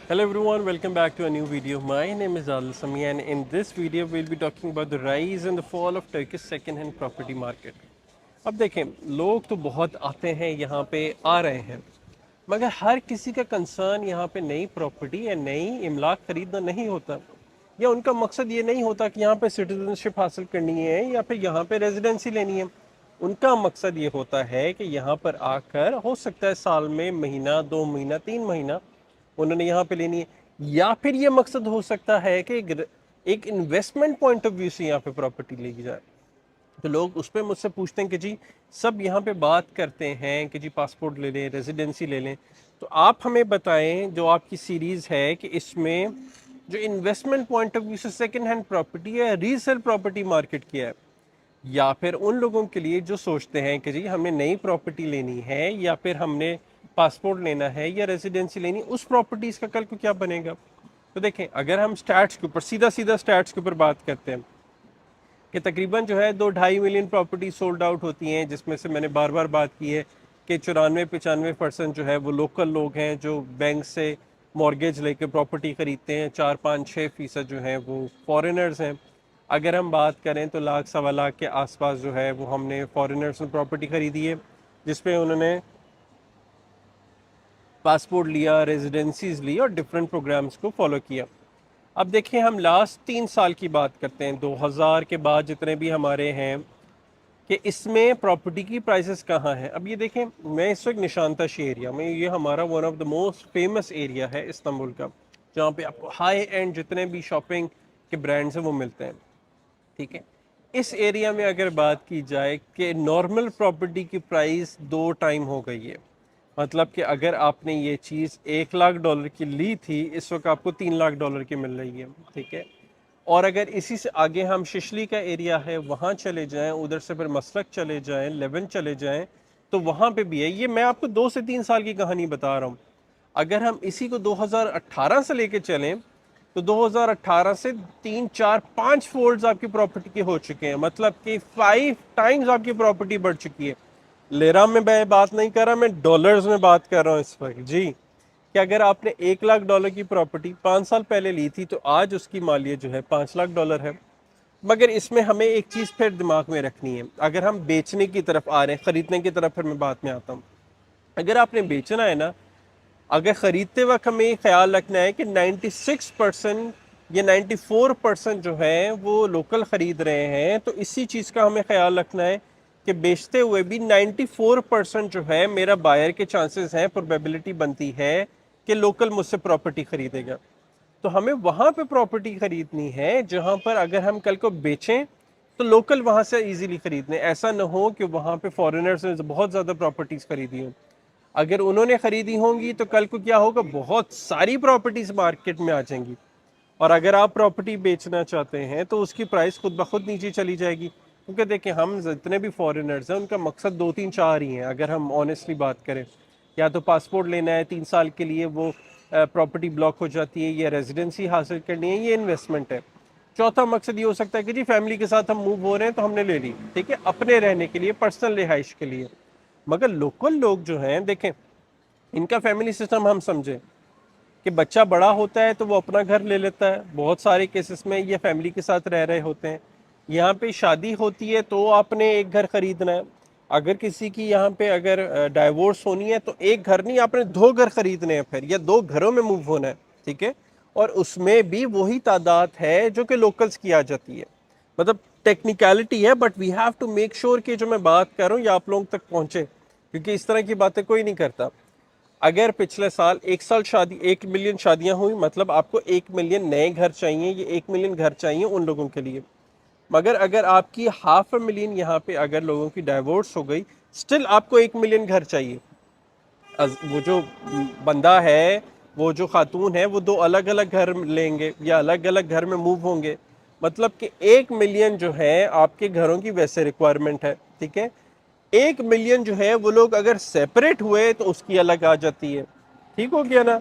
Hello everyone, welcome back to a new video. My name is Adil Sami and in this video we'll be talking about the rise and the fall of Turkish second-hand property market. अब देखें, लोग तो बहुत आते हैं यहाँ पे आ रहे हैं, मगर हर किसी का कंसर्न यहाँ पे नई प्रॉपर्टी या नई इमलाक खरीदना नहीं होता, या उनका मकसद ये नहीं होता कि यहाँ पे सिटीजनशिप हासिल करनी है या फिर यहाँ पे रेजिडेंसी लेनी है। उनका मकसद ये होता है कि यहाँ पर आकर हो सकता है साल में महीना, 2 महीना, 3 महीना उन्होंने यहाँ पे लेनी है, या फिर ये मकसद हो सकता है कि एक इन्वेस्टमेंट पॉइंट ऑफ व्यू से यहाँ पे प्रॉपर्टी ली जाए। तो लोग उस पर मुझसे पूछते हैं कि जी सब यहाँ पे बात करते हैं कि जी पासपोर्ट ले लें, रेजिडेंसी ले लें, तो आप हमें बताएं जो आपकी सीरीज़ है कि इसमें जो इन्वेस्टमेंट पॉइंट ऑफ व्यू से सेकेंड हैंड प्रॉपर्टी है, रीसेल प्रॉपर्टी मार्केट क्या है, या फिर उन लोगों के लिए जो सोचते हैं कि जी हमें नई प्रॉपर्टी लेनी है या फिर हमने पासपोर्ट लेना है या रेजिडेंसी लेनी, उस प्रॉपर्टीज़ का कल को क्या बनेगा। तो देखें, अगर हम स्टैट्स के ऊपर सीधा स्टैट्स के ऊपर बात करते हैं कि तकरीबन जो है 2-2.5 मिलियन प्रॉपर्टी सोल्ड आउट होती हैं, जिसमें से मैंने बार बार बात की है कि 94-95% जो है वो लोकल लोग हैं जो बैंक से मॉर्गेज लेकर प्रॉपर्टी ख़रीदते हैं, 4-5-6% जो है वो फॉरेनर्स हैं। अगर हम बात करें तो 1-1.25 के आसपास जो है वो हमने फॉरेनर्स में प्रॉपर्टी ख़रीदी है, जिस पे उन्होंने पासपोर्ट लिया, रेजिडेंसीज ली और डिफरेंट प्रोग्राम्स को फॉलो किया। अब देखें, हम लास्ट 3 साल की बात करते हैं, 2000 के बाद जितने भी हमारे हैं, कि इसमें प्रॉपर्टी की प्राइसेस कहाँ हैं। अब ये देखें, मैं इस वक्त निशानताश एरिया में, ये हमारा one of the most famous area है इस्तांबुल का, जहाँ पे आपको हाई एंड जितने भी शॉपिंग के ब्रांड्स हैं वो मिलते हैं, ठीक है। इस एरिया में अगर बात की जाए कि नॉर्मल प्रॉपर्टी की प्राइस 2 टाइम हो गई है, मतलब कि अगर आपने ये चीज़ $1 लाख की ली थी, इस वक्त आपको $3 लाख की मिल रही है, ठीक है। और अगर इसी से आगे हम शिशली का एरिया है वहाँ चले जाएं, उधर से फिर मसरक चले जाएं, लेवन चले जाएं, तो वहाँ पे भी है। ये मैं आपको 2 से 3 साल की कहानी बता रहा हूँ। अगर हम इसी को 2018 से लेके चलें तो 2018 से 3-4-5 फोल्ड्स आपकी प्रॉपर्टी के हो चुके हैं, मतलब कि 5 टाइम्स आपकी प्रॉपर्टी बढ़ चुकी है। लेरा में मैं बात नहीं कर रहा, मैं डॉलर्स में बात कर रहा हूँ इस वक्त जी। कि अगर आपने $1 लाख की प्रॉपर्टी 5 साल पहले ली थी तो आज उसकी मालियत जो है $5 लाख है। मगर इसमें हमें एक चीज़ फिर दिमाग में रखनी है, अगर हम बेचने की तरफ आ रहे हैं, ख़रीदने की तरफ फिर मैं बात में आता हूँ। अगर आपने बेचना है ना, अगर ख़रीदते वक्त हमें ये ख्याल रखना है कि 96% या 94% जो है वो लोकल ख़रीद रहे हैं, तो इसी चीज़ का हमें ख्याल रखना है कि बेचते हुए भी 94% जो है मेरा बायर के चांसेस हैं, प्रोबेबिलिटी बनती है कि लोकल मुझसे प्रॉपर्टी ख़रीदेगा। तो हमें वहाँ पे प्रॉपर्टी ख़रीदनी है जहाँ पर अगर हम कल को बेचें तो लोकल वहाँ से इजीली ख़रीदने, ऐसा ना हो कि वहाँ पे फॉरेनर्स ने बहुत ज़्यादा प्रॉपर्टीज़ ख़रीदी हों। अगर उन्होंने ख़रीदी होंगी तो कल को क्या होगा, बहुत सारी प्रॉपर्टीज़ मार्केट में आ जाएंगी, और अगर आप प्रॉपर्टी बेचना चाहते हैं तो उसकी प्राइस खुद ब खुद नीचे चली जाएगी। क्योंकि देखिए, हम जितने भी फॉरेनर्स हैं उनका मकसद 2-3-4 ही हैं, अगर हम ऑनेस्टली बात करें। या तो पासपोर्ट लेना है 3 साल के लिए, वो प्रॉपर्टी ब्लॉक हो जाती है, या रेजिडेंसी हासिल करनी है, ये इन्वेस्टमेंट है। चौथा मकसद ये हो सकता है कि जी फैमिली के साथ हम मूव हो रहे हैं तो हमने ले ली, ठीक है, अपने रहने के लिए, पर्सनल रिहाइश के लिए। मगर लोकल लोग जो हैं, देखें, इनका फैमिली सिस्टम हम समझें कि बच्चा बड़ा होता है तो वो अपना घर ले लेता है, बहुत सारे केसेस में ये फैमिली के साथ रह रहे होते हैं। यहाँ पे शादी होती है तो आपने एक घर ख़रीदना है। अगर किसी की यहाँ पे अगर डाइवोर्स होनी है तो एक घर नहीं, आपने 2 घर ख़रीदने हैं फिर, या 2 घरों में मूव होना है, ठीक है। और उसमें भी वही तादाद है जो कि लोकल्स की आ जाती है, मतलब टेक्निकलिटी है, but we have to make sure कि जो मैं बात कर रहा हूँ ये आप लोगों तक पहुँचे, क्योंकि इस तरह की बातें कोई नहीं करता। अगर पिछले साल 1 मिलियन शादियां हुई, मतलब आपको 1 मिलियन नए घर चाहिए, ये 1 मिलियन घर चाहिए उन लोगों के लिए। मगर अगर आपकी 500,000 यहाँ पे अगर लोगों की डाइवोर्स हो गई, स्टिल आपको 1 मिलियन घर चाहिए। वो जो बंदा है, वो जो खातून है, वो 2 अलग अलग घर लेंगे या अलग अलग घर में मूव होंगे, मतलब कि 1 मिलियन जो है आपके घरों की वैसे रिक्वायरमेंट है, ठीक है। 1 मिलियन जो है वो लोग अगर सेपरेट हुए तो उसकी अलग आ जाती है, ठीक हो गया ना।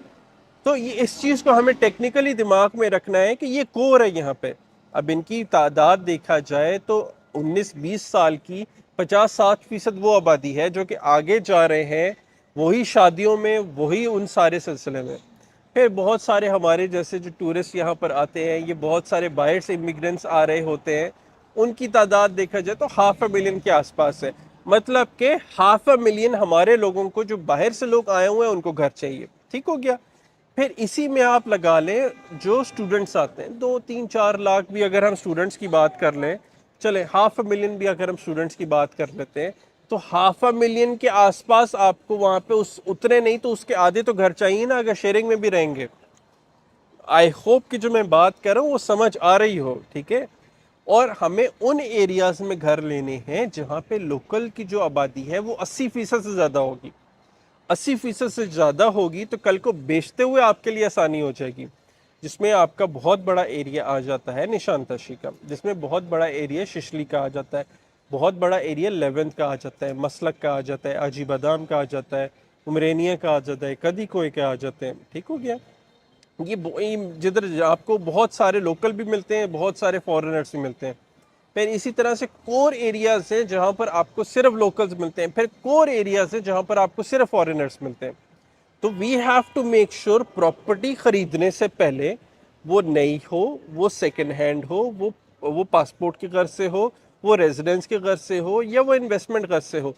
तो ये इस चीज़ को हमें टेक्निकली दिमाग में रखना है कि ये कोर है यहाँ पे। अब इनकी तादाद देखा जाए तो 19-20 साल की 50-60% وہ آبادی ہے جو کہ آگے جا رہے ہیں وہی شادیوں میں، وہی ان سارے سلسلے میں. پھر بہت سارے ہمارے جیسے جو ٹورسٹ یہاں پر آتے ہیں، یہ بہت سارے باہر سے امیگرینٹس آ رہے ہوتے ہیں، ان کی تعداد دیکھا جائے تو 500,000 کے آس پاس ہے. مطلب کہ 500,000 ہمارے لوگوں کو، جو باہر سے لوگ آئے ہوئے ہیں، ان کو گھر چاہیے. ٹھیک ہو گیا. پھر اسی میں آپ لگا لیں جو اسٹوڈنٹس آتے ہیں، 2-3-4 لاکھ بھی اگر ہم اسٹوڈنٹس کی بات کر لیں، چلے 500,000 بھی اگر ہم اسٹوڈنٹس کی بات کر لیتے ہیں، تو 500,000 کے آس پاس آپ کو وہاں پہ اتنے نہیں تو اس کے آدھے تو گھر چاہیے نا، اگر شیئرنگ میں بھی رہیں گے. آئی ہوپ کہ جو میں بات کر رہا ہوں وہ سمجھ آ رہی ہو. ٹھیک ہے. اور ہمیں ان ایریاز میں گھر لینے ہیں جہاں پہ لوکل کی جو آبادی ہے وہ 80% سے زیادہ ہوگی. 80% سے زیادہ ہوگی تو کل کو بیچتے ہوئے آپ کے لیے آسانی ہو جائے گی. جس میں آپ کا بہت بڑا ایریا آ جاتا ہے نشان تاشی کا، جس میں بہت بڑا ایریا ششلی کا آ جاتا ہے، بہت بڑا ایریا لیونتھ کا آ جاتا ہے، مسلک کا آ جاتا ہے، آجی بادام کا آ جاتا ہے، امرینیا کا آ جاتا ہے، کدی کوئے کا آ جاتے ہیں. ٹھیک ہو گیا. یہ جدھر آپ کو بہت سارے لوکل بھی ملتے ہیں، بہت سارے فارنرز بھی ملتے ہیں. پھر اسی طرح سے کور ایریاز ہیں جہاں پر آپ کو صرف لوکلز ملتے ہیں، پھر کور ایریاز ہیں جہاں پر آپ کو صرف فارنرز ملتے ہیں. تو we have to make sure property خریدنے سے پہلے وہ نئی ہو، وہ سیکنڈ ہینڈ ہو، وہ پاسپورٹ کے غرض سے ہو، وہ ریزیڈنس کے غرض سے ہو، یا وہ انویسٹمنٹ غرض سے ہو،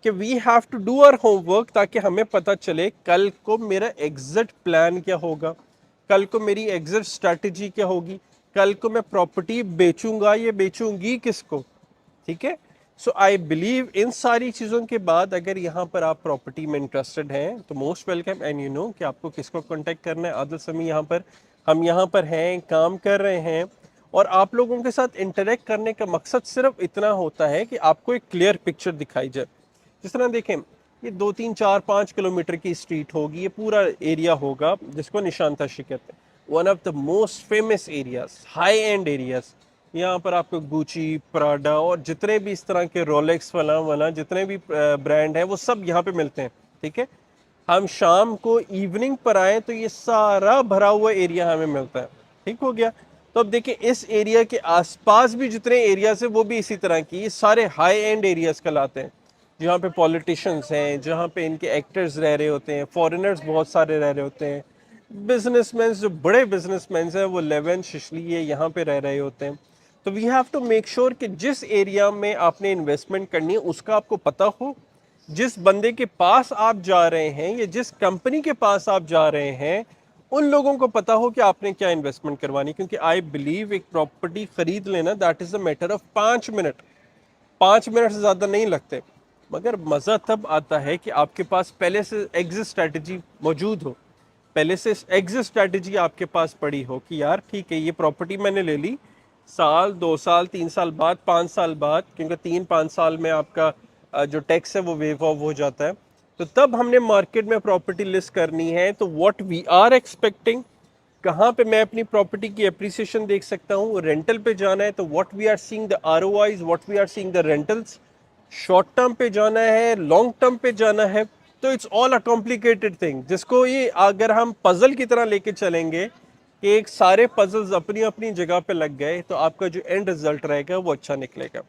کہ we have to do our homework, تاکہ ہمیں پتہ چلے کل کو میرا ایگزٹ پلان کیا ہوگا، کل کو میری ایگزٹ اسٹریٹجی کیا ہوگی، کل کو میں پراپرٹی بیچوں گا یا بیچوں گی کس کو. ٹھیک ہے. سو آئی بلیو ان ساری چیزوں کے بعد اگر یہاں پر آپ پراپرٹی میں انٹرسٹڈ ہیں تو most welcome, and you know کہ آپ کو کس کو کانٹیکٹ کرنا ہے. عادل سمیع یہاں پر، ہم یہاں پر ہیں، کام کر رہے ہیں، اور آپ لوگوں کے ساتھ انٹریکٹ کرنے کا مقصد صرف اتنا ہوتا ہے کہ آپ کو ایک کلیئر پکچر دکھائی جائے. جس طرح دیکھیں، یہ 2-3-4-5 کلومیٹر کی اسٹریٹ ہوگی، یہ پورا ایریا ہوگا جس کو نشان تاشی کہتے ہیں. One of the most famous areas, high and areas. یہاں پر آپ کو گوچی، پراڈا اور جتنے بھی اس طرح کے رولیکس والا جتنے بھی برانڈ ہیں وہ سب یہاں پہ ملتے ہیں. ٹھیک ہے. ہم شام کو ایوننگ پر آئیں تو یہ سارا بھرا ہوا ایریا ہمیں ملتا ہے. ٹھیک ہو گیا. تو اب دیکھیں اس ایریا کے آس پاس بھی جتنے ایریاز ہیں وہ بھی اسی طرح کی، یہ سارے ہائی اینڈ ایریاز کہلاتے ہیں، جہاں پہ پولیٹیشنز ہیں، جہاں پہ ان کے ایکٹرز رہ رہے ہوتے ہیں، فارنرز بہت سارے رہ رہے ہوتے ہیں، بزنس مینز جو بڑے بزنس مینز ہیں وہ لیون ششلی ہے یہاں پہ رہ رہے ہوتے ہیں. تو وی ہیو ٹو میک شور کہ جس ایریا میں آپ نے انویسٹمنٹ کرنی ہے اس کا آپ کو پتہ ہو، جس بندے کے پاس آپ جا رہے ہیں یا جس کمپنی کے پاس آپ جا رہے ہیں ان لوگوں کو پتا ہو کہ آپ نے کیا انویسٹمنٹ کروانی. کیونکہ آئی بلیو ایک پراپرٹی خرید لینا that is a matter of 5 minute. 5 minute سے زیادہ نہیں لگتے. مگر مزہ تب آتا ہے کہ آپ کے پاس پہلے سے ایگزٹ اسٹریٹجی موجود ہو، پہلے سے ایگزٹ اسٹریٹجی آپ کے پاس پڑی ہو کہ یار ٹھیک ہے یہ پراپرٹی میں نے لے لی، 1-2 سال 3 سال بعد 5 سال بعد، کیونکہ 3-5 سال میں آپ کا جو ٹیکس ہے وہ ویو آف ہو جاتا ہے، تو تب ہم نے مارکیٹ میں پراپرٹی لسٹ کرنی ہے. تو واٹ وی آر ایکسپیکٹنگ، کہاں پہ میں اپنی پراپرٹی کی اپریسیشن دیکھ سکتا ہوں. رینٹل پہ جانا ہے تو what we are seeing the ROIs، what we are seeing the rentals. Short term پہ جانا ہے، لانگ ٹرم پہ جانا ہے. تو it's all a complicated thing, جس کو یہ اگر ہم پزل کی طرح لے کے چلیں گے کہ ایک سارے پزلز اپنی اپنی جگہ پہ لگ گئے تو آپ کا جو اینڈ رزلٹ رہے گا وہ اچھا نکلے گا.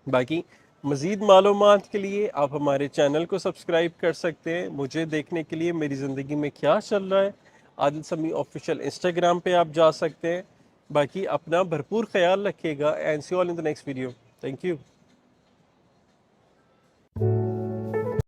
باقی مزید معلومات کے لیے آپ ہمارے چینل کو سبسکرائب کر سکتے ہیں. مجھے دیکھنے کے لیے میری زندگی میں کیا چل رہا ہے، عادل سمیع آفیشیل انسٹاگرام پہ آپ جا سکتے ہیں. باقی اپنا بھرپور خیال رکھیے گا، and see you all in the next video. Thank you.